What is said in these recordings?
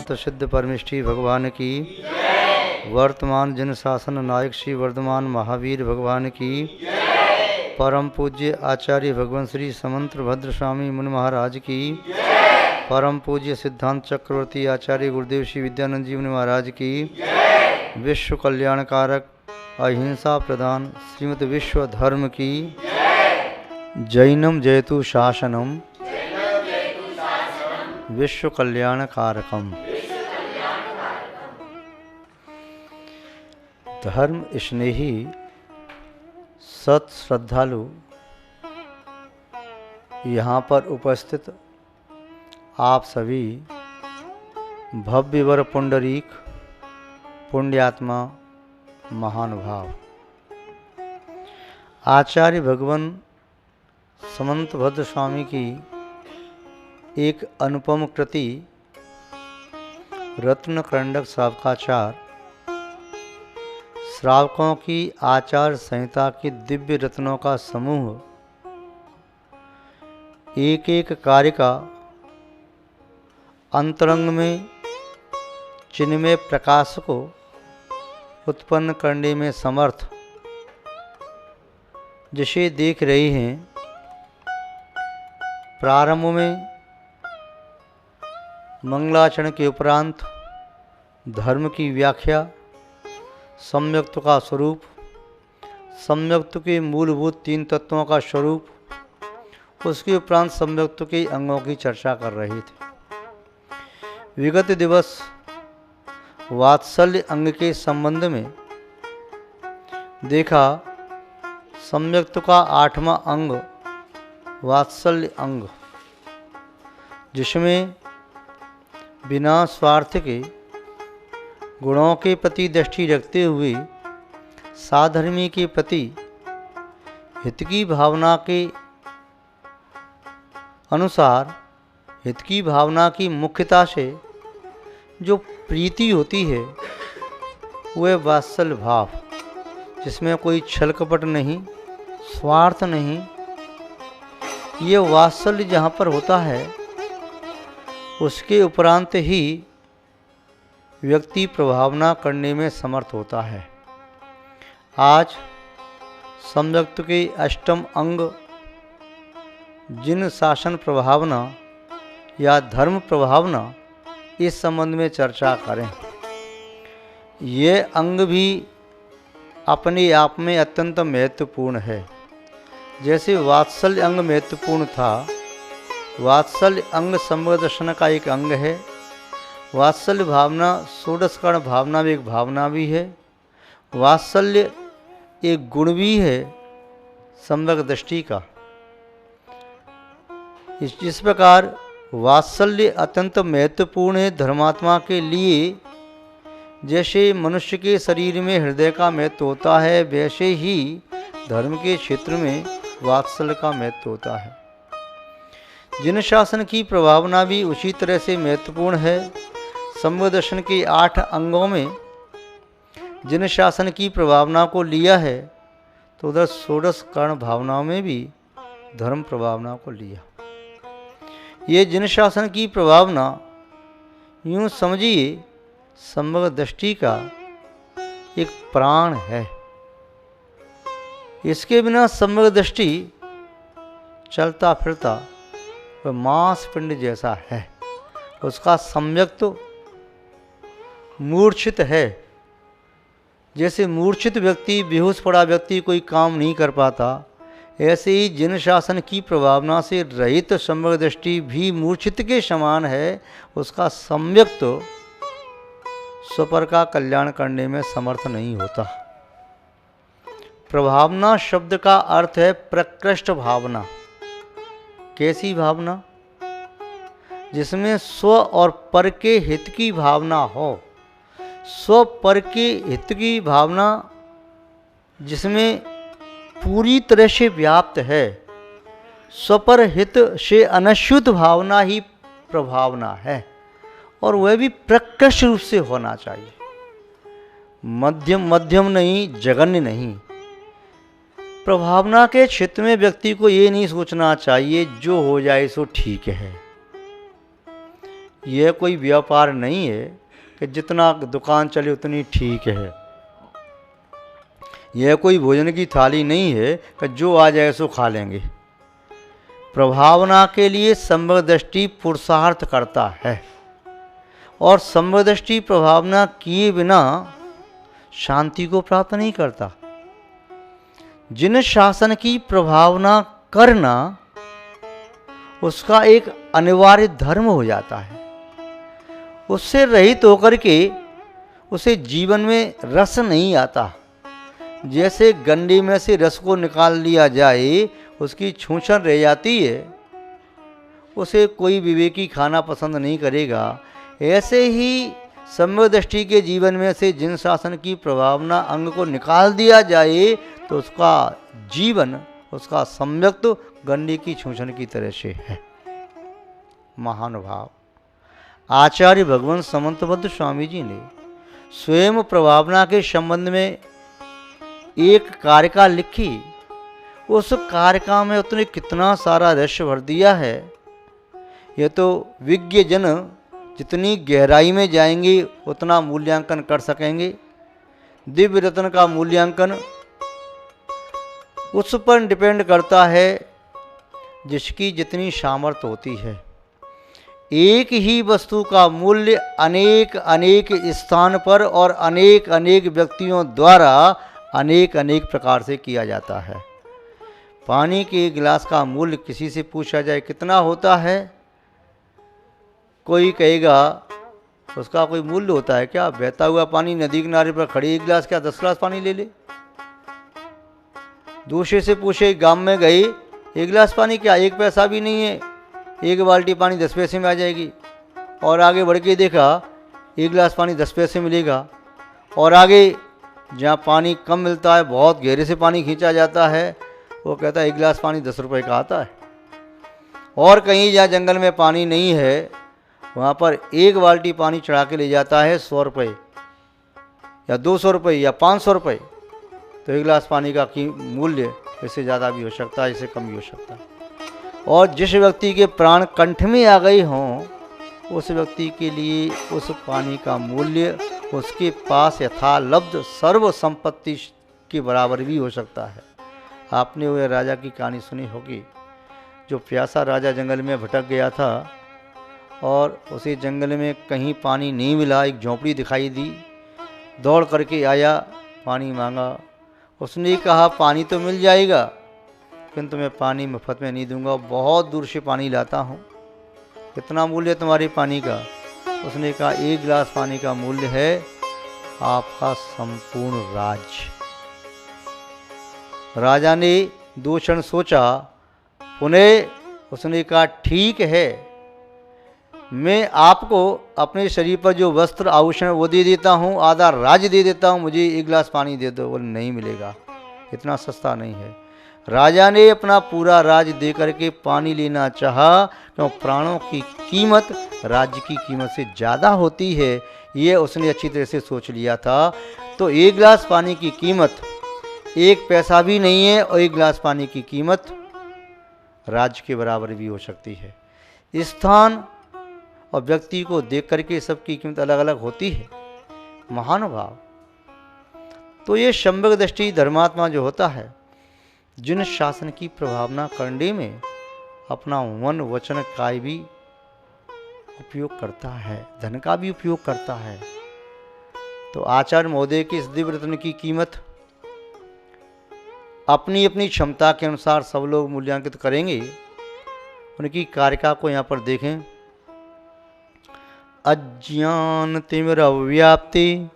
वेदांत सिद्ध परमेष्ठी भगवान की, वर्तमान जिन शासन नायक श्री वर्धमान महावीर भगवान की, परम पूज्य आचार्य भगवान श्री समंत भद्र स्वामी मुनि महाराज की, परम पूज्य सिद्धांत चक्रवर्ती आचार्य गुरुदेव श्री विद्यानंद जी मुनि महाराज की, विश्व कल्याणकारक अहिंसा प्रदान श्रीमद विश्व धर्म की, जैनम जयतु शासनम विश्व कल्याणकारकम। धर्म स्नेही सत श्रद्धालु यहाँ पर उपस्थित आप सभी भव्यवर पुंडरीक पुण्यात्मा महानुभाव, आचार्य भगवान समंत भद्र स्वामी की एक अनुपम कृति रत्न करंडक श्रावकाचार, श्रावकों की आचार संहिता की दिव्य रत्नों का समूह, एक एक कार्य का अंतरंग में चिन्मय प्रकाश को उत्पन्न करने में समर्थ, जिसे देख रहे हैं। प्रारंभ में मंगलाचरण के उपरांत धर्म की व्याख्या, सम्यक्त्व का स्वरूप, सम्यक्त्व के मूलभूत 3 तत्वों का स्वरूप, उसके उपरांत सम्यक्त्व के अंगों की चर्चा कर रहे थे। विगत दिवस वात्सल्य अंग के संबंध में देखा, सम्यक्त्व का 8वां अंग वात्सल्य अंग, जिसमें बिना स्वार्थ के गुणों के प्रति दृष्टि रखते हुए साधर्मी के प्रति हित की भावना के अनुसार, हित की भावना की मुख्यता से जो प्रीति होती है वह वात्सल्य भाव, जिसमें कोई छल कपट नहीं, स्वार्थ नहीं। ये वात्सल्य जहाँ पर होता है उसके उपरांत ही व्यक्ति प्रभावना करने में समर्थ होता है। आज सम्यक्त्व के 8म अंग जिन शासन प्रभावना या धर्म प्रभावना, इस संबंध में चर्चा करें। ये अंग भी अपने आप में अत्यंत महत्वपूर्ण है। जैसे वात्सल्य अंग महत्वपूर्ण था, वात्सल्य अंग समग्र दर्शन का एक अंग है। वात्सल्य भावना षोडशकर्ण भावना भी एक भावना भी है। वात्सल्य एक गुण भी है समग्र दृष्टि का। इस प्रकार वात्सल्य अत्यंत महत्वपूर्ण है धर्मात्मा के लिए। जैसे मनुष्य के शरीर में हृदय का महत्व होता है, वैसे ही धर्म के क्षेत्र में वात्सल्य का महत्व होता है। जिन शासन की प्रभावना भी उसी तरह से महत्वपूर्ण है। सम्यक दर्शन के 8 अंगों में जिन शासन की प्रभावना को लिया है, तो उधर षोडश कर्ण भावनाओं में भी धर्म प्रभावना को लिया। ये जिन शासन की प्रभावना यूँ समझिए समग्र दृष्टि का एक प्राण है। इसके बिना समग्र दृष्टि चलता फिरता वह मांस पिंड जैसा है। उसका सम्यक्त्व मूर्छित है। जैसे मूर्छित व्यक्ति, बेहोश पड़ा व्यक्ति कोई काम नहीं कर पाता, ऐसे ही जिन शासन की प्रभावना से रहित समग्र दृष्टि भी मूर्छित के समान है। उसका सम्यक्त्व स्वपर का कल्याण करने में समर्थ नहीं होता। प्रभावना शब्द का अर्थ है प्रकृष्ट भावना। कैसी भावना? जिसमें स्व और पर के हित की भावना हो। स्व पर के हित की भावना जिसमें पूरी तरह से व्याप्त है। स्वपर हित से अनश्युत भावना ही प्रभावना है, और वह भी प्रकृष्ट रूप से होना चाहिए। मध्यम मध्यम नहीं, जघन्य नहीं। प्रभावना के क्षेत्र में व्यक्ति को ये नहीं सोचना चाहिए जो हो जाए सो ठीक है। यह कोई व्यापार नहीं है कि जितना दुकान चले उतनी ठीक है। यह कोई भोजन की थाली नहीं है कि जो आ जाए सो खा लेंगे। प्रभावना के लिए समदृष्टि पुरुषार्थ करता है और समदृष्टि प्रभावना किए बिना शांति को प्राप्त नहीं करता। जिन शासन की प्रभावना करना उसका एक अनिवार्य धर्म हो जाता है। उससे रहित होकर के उसे जीवन में रस नहीं आता। जैसे गंडे में से रस को निकाल लिया जाए, उसकी छूछन रह जाती है, उसे कोई विवेकी खाना पसंद नहीं करेगा। ऐसे ही समदृष्टि के जीवन में से जिन शासन की प्रभावना अंग को निकाल दिया जाए तो उसका जीवन, उसका सम्यक्त गंडे की छूछन की तरह से है। महानुभाव आचार्य भगवान समंतबद्ध स्वामी जी ने स्वयं प्रभावना के संबंध में एक कारिका लिखी। उस कारिका में उतने कितना सारा रहस्य भर दिया है। ये तो विज्ञ जन जितनी गहराई में जाएंगे उतना मूल्यांकन कर सकेंगे। दिव्य रत्न का मूल्यांकन उस पर डिपेंड करता है जिसकी जितनी सामर्थ्य होती है। एक ही वस्तु का मूल्य अनेक अनेक स्थान पर और अनेक अनेक व्यक्तियों द्वारा अनेक अनेक प्रकार से किया जाता है। पानी के गिलास का मूल्य किसी से पूछा जाए कितना होता है, कोई कहेगा उसका कोई मूल्य होता है क्या? बहता हुआ पानी नदी किनारे पर खड़ी एक गिलास क्या 10 गिलास पानी ले ले। दूसरे से पूछे गांव में गए, एक गिलास पानी क्या 1 पैसा भी नहीं है, 1 बाल्टी पानी 10 पैसे में आ जाएगी। और आगे बढ़ के देखा 1 गिलास पानी 10 पैसे मिलेगा। और आगे जहाँ पानी कम मिलता है, बहुत गहरे से पानी खींचा जाता है, वो कहता है 1 गिलास पानी 10 रुपये का आता है। और कहीं जहाँ जंगल में पानी नहीं है वहाँ पर 1 बाल्टी पानी चढ़ा के ले जाता है 100 रुपये या 200 रुपये या 500 रुपये। तो 1 गिलास पानी का मूल्य इससे ज़्यादा भी हो सकता है, इससे कम भी हो सकता है। और जिस व्यक्ति के प्राण कंठ में आ गए हों उस व्यक्ति के लिए उस पानी का मूल्य उसके पास यथालब्ध सर्व संपत्ति के बराबर भी हो सकता है। आपने वो राजा की कहानी सुनी होगी, जो प्यासा राजा जंगल में भटक गया था और उसे जंगल में कहीं पानी नहीं मिला। एक झोंपड़ी दिखाई दी, दौड़ करके आया, पानी मांगा। उसने कहा पानी तो मिल जाएगा किंतु मैं पानी मुफ्त में नहीं दूंगा, बहुत दूर से पानी लाता हूँ। कितना मूल्य तुम्हारे पानी का? उसने कहा 1 गिलास पानी का मूल्य है आपका संपूर्ण राज्य। राजा ने 2 क्षण सोचा, पुनः उसने कहा ठीक है, मैं आपको अपने शरीर पर जो वस्त्र आभूषण वो दे देता हूँ, आधा राज्य दे देता हूँ, मुझे 1 गिलास पानी दे दो। बोले नहीं मिलेगा, इतना सस्ता नहीं है। राजा ने अपना पूरा राज्य दे करके पानी लेना चाहा, क्यों? प्राणों की कीमत राज्य की कीमत से ज़्यादा होती है, ये उसने अच्छी तरह से सोच लिया था। तो 1 गिलास पानी की कीमत 1 पैसा भी नहीं है और 1 गिलास पानी की कीमत राज्य के बराबर भी हो सकती है। स्थान और व्यक्ति को देख करके सबकी कीमत अलग अलग होती है। महानुभाव, तो ये सम्यक दृष्टि धर्मात्मा जो होता है, जिन शासन की प्रभावना करने में अपना मन वचन का भी उपयोग करता है, धन का भी उपयोग करता है। तो आचार्य महोदय के इस दिव्य रत्न की कीमत अपनी अपनी क्षमता के अनुसार सब लोग मूल्यांकित करेंगे। उनकी कारिका को यहाँ पर देखें। अज्ञान तिमिरव्याप्ति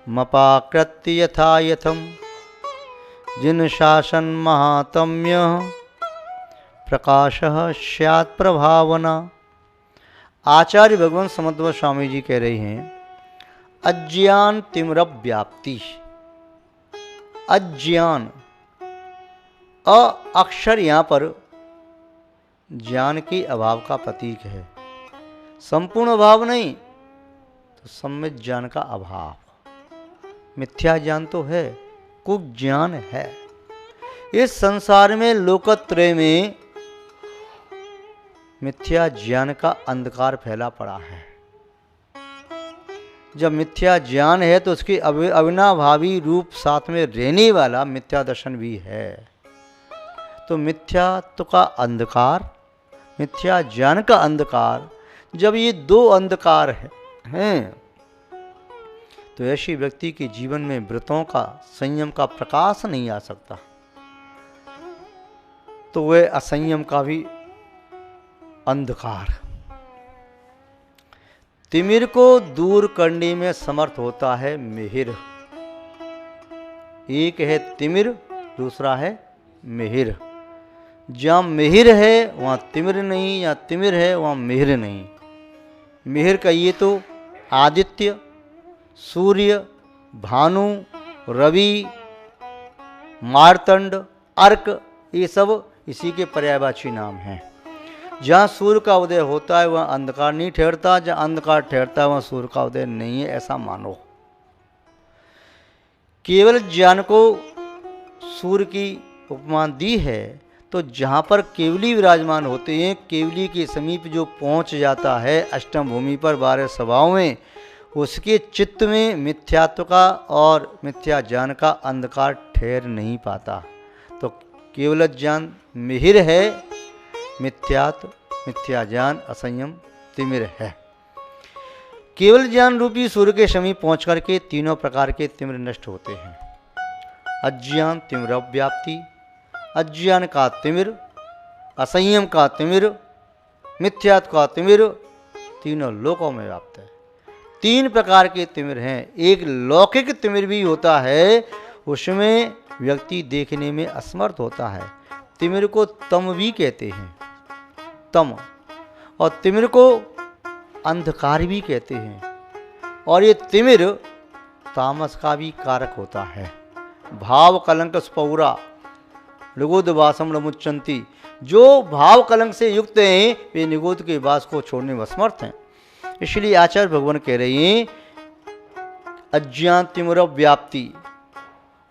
मपाकृत्य यथा यथम जिन शासन महात्म्य प्रकाशः स्यात् प्रभावना। आचार्य भगवान समंतबद्ध स्वामी जी कह रहे हैं अज्ञान तिमिरव्याप्ति। अज्ञान अक्षर यहाँ पर ज्ञान के अभाव का प्रतीक है। संपूर्ण अभाव नहीं, तो सम्यक ज्ञान का अभाव। मिथ्या ज्ञान तो है, कुज्ञान है। इस संसार में लोकत्रय में मिथ्या ज्ञान का अंधकार फैला पड़ा है। जब मिथ्या ज्ञान है तो उसके अविनाभावी रूप साथ में रहने वाला मिथ्या दर्शन भी है। तो मिथ्यात्व का अंधकार, मिथ्या ज्ञान का अंधकार, जब ये दो अंधकार हैं तो ऐसी व्यक्ति के जीवन में व्रतों का, संयम का प्रकाश नहीं आ सकता, तो वह असंयम का भी अंधकार। तिमिर को दूर करने में समर्थ होता है मिहिर। एक है तिमिर, दूसरा है मिहिर। जहाँ मिहिर है वहाँ तिमिर नहीं, या तिमिर है वहाँ मिहिर नहीं। मिहिर कहिए तो आदित्य, सूर्य, भानु, रवि, मार्तंड, अर्क, ये सब इसी के पर्यायवाची नाम हैं। जहाँ सूर्य का उदय होता है वहाँ अंधकार नहीं ठहरता, जहाँ अंधकार ठहरता है वहाँ सूर्य का उदय नहीं है, ऐसा मानो। केवल ज्ञान को सूर्य की उपमा दी है, तो जहाँ पर केवली विराजमान होते हैं, केवली के समीप जो पहुँच जाता है अष्टम भूमि पर 12 सभाओं में, उसके चित्त में मिथ्यात्व का और मिथ्या ज्ञान का अंधकार ठहर नहीं पाता। तो केवल ज्ञान मिहिर है, मिथ्यात्व, मिथ्या ज्ञान असंयम तिमिर है। केवल ज्ञान रूपी सूर्य के समीप पहुँच करके तीनों प्रकार के तिमिर नष्ट होते हैं। अज्ञान तिमिर व्याप्ति, अज्ञान का तिमिर, असंयम का तिमिर, मिथ्यात्व का तिमिर, तीनों लोकों में व्याप्त है। 3 प्रकार के तिमिर हैं। एक लौकिक तिमिर भी होता है, उसमें व्यक्ति देखने में असमर्थ होता है। तिमिर को तम भी कहते हैं, तम, और तिमिर को अंधकार भी कहते हैं। और ये तिमिर तामस का भी कारक होता है। भाव कलंक स्पौरा निगोद वासम मुच्चंती, जो भाव कलंक से युक्त हैं वे निगोद के वास को छोड़ने में असमर्थ हैं। इसलिए आचार्य भगवान कह रहे हैं अज्ञान तिमिर व्याप्ति।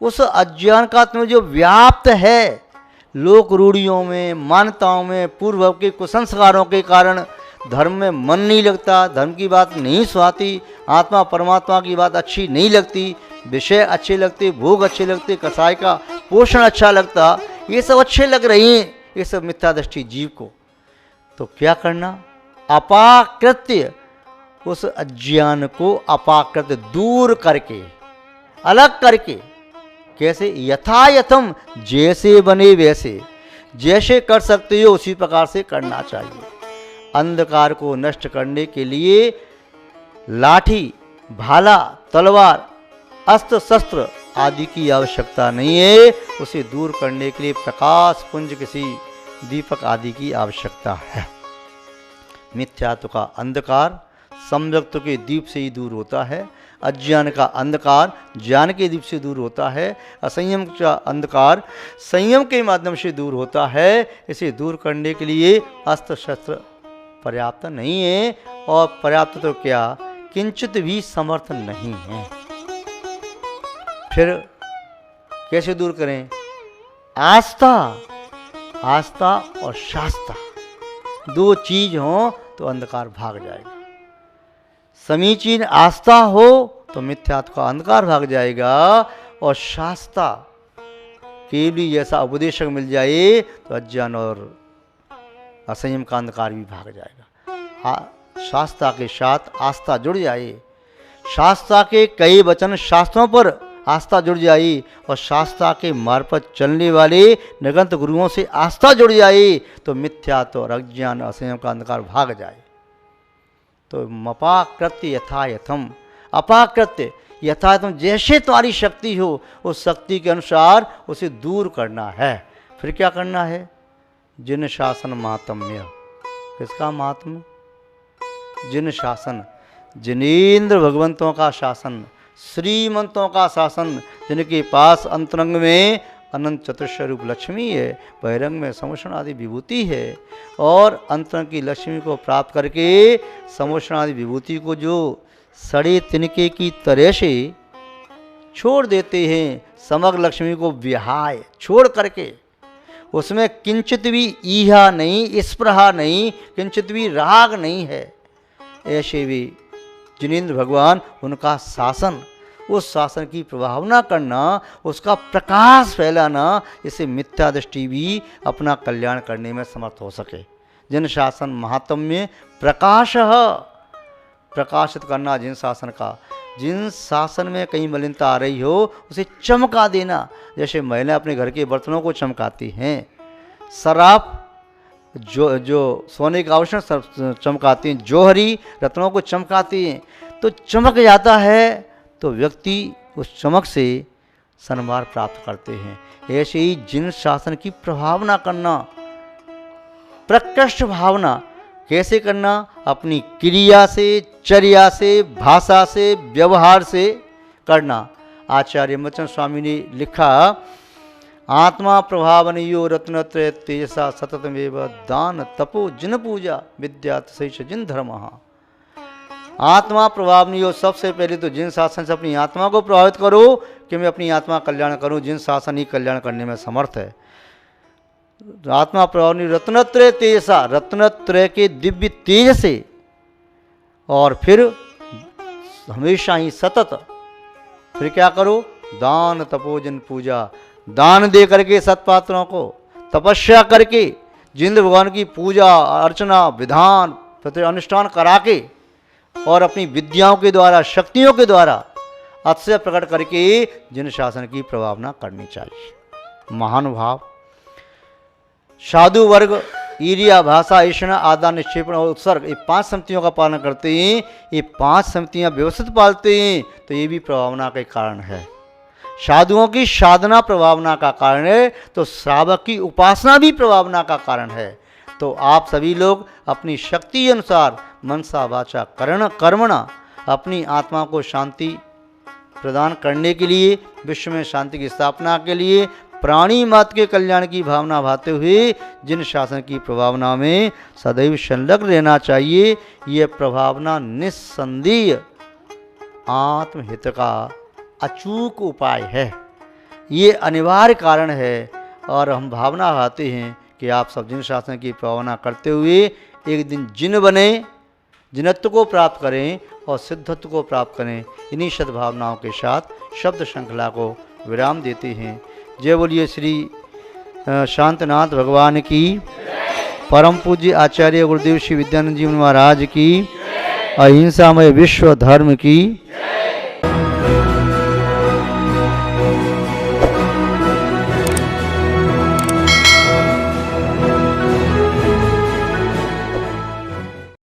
उस अज्ञान का तिमिर जो व्याप्त है, लोक रूढ़ियों में, मान्यताओं में, पूर्व के कुसंस्कारों के कारण धर्म में मन नहीं लगता, धर्म की बात नहीं सुहाती, आत्मा परमात्मा की बात अच्छी नहीं लगती, विषय अच्छे लगते, भोग अच्छे लगते, कसाय का पोषण अच्छा लगता, ये सब अच्छे लग रही हैं, ये सब मिथ्या दृष्टि जीव को। तो क्या करना? अपाकृत्य, उस अज्ञान को अपाकृत दूर करके, अलग करके, कैसे? यथायथम, जैसे बने वैसे, जैसे कर सकते हो उसी प्रकार से करना चाहिए। अंधकार को नष्ट करने के लिए लाठी, भाला, तलवार, अस्त्र शस्त्र आदि की आवश्यकता नहीं है। उसे दूर करने के लिए प्रकाश पुंज, किसी दीपक आदि की आवश्यकता है। मिथ्यात्व का अंधकार सम्यक्त्व के दीप से ही दूर होता है। अज्ञान का अंधकार ज्ञान के दीप से दूर होता है। असंयम का अंधकार संयम के माध्यम से दूर होता है। इसे दूर करने के लिए अस्त्र शस्त्र पर्याप्त नहीं है, और पर्याप्त तो क्या, किंचित भी समर्थ नहीं है। फिर कैसे दूर करें? आस्था, आस्था और शास्ता, 2 चीज हो तो अंधकार भाग जाएगा। समीचीन आस्था हो तो मिथ्यात्व का अंधकार भाग जाएगा, और शास्ता केवली जैसा उपदेशक मिल जाए तो अज्ञान और असंयम का अंधकार भी भाग जाएगा। शास्त्रा के साथ आस्था जुड़ जाए, शास्त्रा के कई वचन शास्त्रों पर आस्था जुड़ जाए, और शास्त्रा के मार्ग पर चलने वाले निगंत गुरुओं से आस्था जुड़ जाए, तो मिथ्यात्व और अज्ञान असंयम का अंधकार भाग जाए। तो मपाकृत्य यथायथम, अपाकृत्य यथायथम, जैसे तुम्हारी शक्ति हो उस शक्ति के अनुसार उसे दूर करना है। फिर क्या करना है? जिन शासन महात्म्य। किसका महात्म्य? जिन शासन, जिनेन्द्र भगवंतों का शासन, श्रीमंतों का शासन, जिनके पास अंतरंग में अनंत चतुस्वरूप लक्ष्मी है, बहिरंग में समोषण आदि विभूति है, और अंतरंग की लक्ष्मी को प्राप्त करके समोषण आदि विभूति को जो सड़े तिनके की तरह से छोड़ देते हैं, समग्र लक्ष्मी को विहाय छोड़ करके उसमें किंचित भी ईहा नहीं, स्पृहा नहीं, किंचित भी राग नहीं है। ऐसे भी जिनेंद्र भगवान, उनका शासन, उस शासन की प्रभावना करना, उसका प्रकाश फैलाना, इसे मिथ्या दृष्टि भी अपना कल्याण करने में समर्थ हो सके। जिन शासन महात्म्य प्रकाश, प्रकाशित करना जिन शासन का, जिन शासन में कहीं मलिनता आ रही हो उसे चमका देना। जैसे महिलाएं अपने घर के बर्तनों को चमकाती हैं, सराफ जो सोने का आभूषण चमकाती हैं, जौहरी रत्नों को चमकाती हैं, तो चमक जाता है तो व्यक्ति उस चमक से सन्मार्ग प्राप्त करते हैं। ऐसे ही जिन शासन की प्रभावना करना, प्रकृष्ट भावना कैसे करना, अपनी क्रिया से, चर्या से, भाषा से, व्यवहार से करना। आचार्य मचन स्वामी ने लिखा, आत्मा प्रभावनीयो रत्नत्रय तेजसा सततमेव दान तपो जिन पूजा विद्या सहिष जिन धर्म। आत्मा प्रभावनीयो, सबसे पहले तो जिन शासन से अपनी आत्मा को प्रभावित करो कि मैं अपनी आत्मा कल्याण करूं, जिन शासन ही कल्याण करने में समर्थ है। आत्मा प्रभावनीय रत्नत्रय तेजसा, रत्नत्रय के दिव्य तेज से, और फिर हमेशा ही सतत, फिर क्या करो, दान तपोजन पूजा, दान दे करके सत्पात्रों को, तपस्या करके जिनेंद्र भगवान की पूजा अर्चना विधान प्रति अनुष्ठान करा के, और अपनी विद्याओं के द्वारा, शक्तियों के द्वारा अतिशय प्रकट करके जिन शासन की प्रभावना करनी चाहिए। महानुभाव, साधु वर्ग ईर्ष्या, भाषा, ईर्ष्णा, आदान, निक्षेपण और उत्सर्ग, ये 5 समितियों का पालन करते हैं। ये 5 समितियां व्यवस्थित पालते हैं तो ये भी प्रभावना का कारण है। साधुओं की साधना प्रभावना का कारण है, तो श्रावक की उपासना भी प्रभावना का कारण है। तो आप सभी लोग अपनी शक्ति अनुसार मनसा वाचा कर्मणा अपनी आत्मा को शांति प्रदान करने के लिए, विश्व में शांति की स्थापना के लिए, प्राणी मात्र के कल्याण की भावना भाते हुए जिन शासन की प्रभावना में सदैव संलग्न रहना चाहिए, ये प्रभावना निस्संदेह आत्महित का अचूक उपाय है। ये अनिवार्य कारण है। और हम भावना भाते हैं कि आप सब जिन शासन की प्रभावना करते हुए एक दिन जिन बने, जिनत्व को प्राप्त करें और सिद्धत्व को प्राप्त करें। इन्हीं सद्भावनाओं के साथ शब्द श्रृंखला को विराम देते हैं। जय बोलिए श्री शांतनाथ भगवान की, परम पूज्य आचार्य गुरुदेव श्री विद्यानंद जी महाराज की, अहिंसामय विश्व धर्म की।